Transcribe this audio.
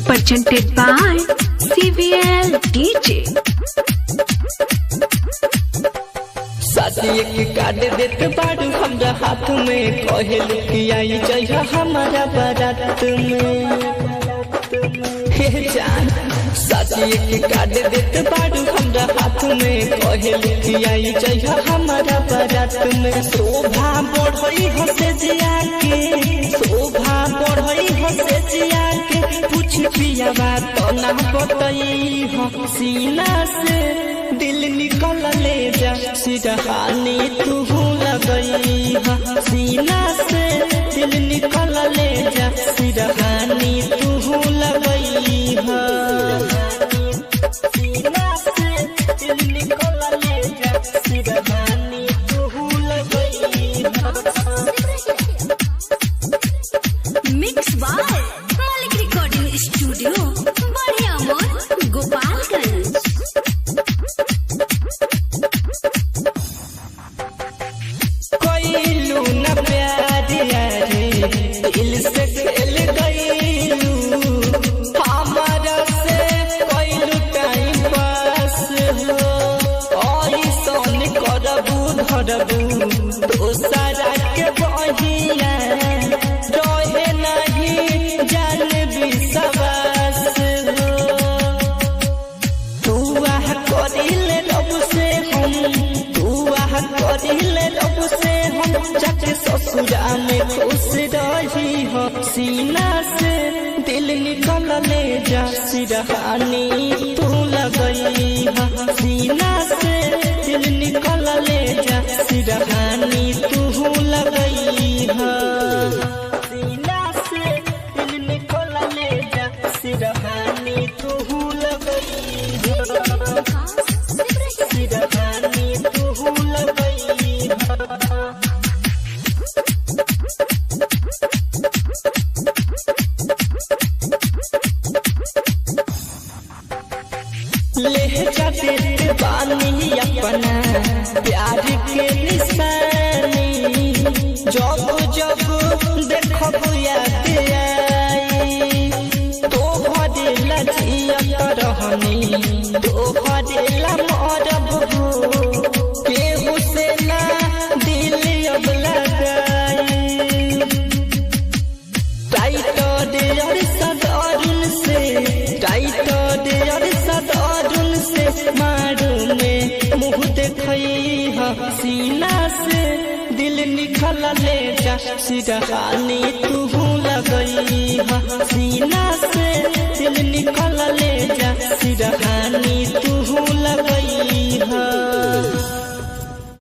presented by CVL DJ। शादी के card देते बारू हमरा हाथ में, कहल कि आई जइहा हमारा बारात में। हे जान शादी के कार्ड देते बारू हमरा हाथ में, कहल कि आई जइहा हमारा बारात में। शोभा बढ़ई हसे जिया के, शोभा बढ़ई हसे जिया के, पूछ पिया बात ना बतई सीना से दिल निकल ले जा, सिरहानी तू लगई सीना से दिल निकल ले जा, सिरहानी तू लगई सीना से दिल निकल ले जा, सिरहानी तू लगई। मिक्स बाय मालिक रिकॉर्डिंग स्टूडियो बढ़िया मोर गोपालगंज। कोइलू न प्यार यारे दिल से खेल गईलू, हमारा से कोइलू टाइम पास हो। ऐसन करबू धरबू दोसरा के बहिया, रहे नहीं जान विश्वास हो। तू आह करिले रब से हम, तू आह करिले रब से हम, जाके ससुरा में खुश रही हो। सीना से दिल निकल ले जा, सिरहानी तू लगई सीना से दिल निकल ले जा, सिरहानी तू लगई सीना से दिल निकल ले जा, सिरहानी तू लगई सिरहानी तू लगई। ले जाते बानी अपना प्यार के निशानी, जब जब देखब याद आई, तोहरे लजियत रहनी तोहरे ला मरब हो, केहू से ना दिल अब लगाई। टाइट देयर सदरुन से, टाइट देयर सदरुन से, मारू में मुँह देखई सीना से दिल निकल ले जा, सिरहानी तू लगई सीना से दिल निकल ले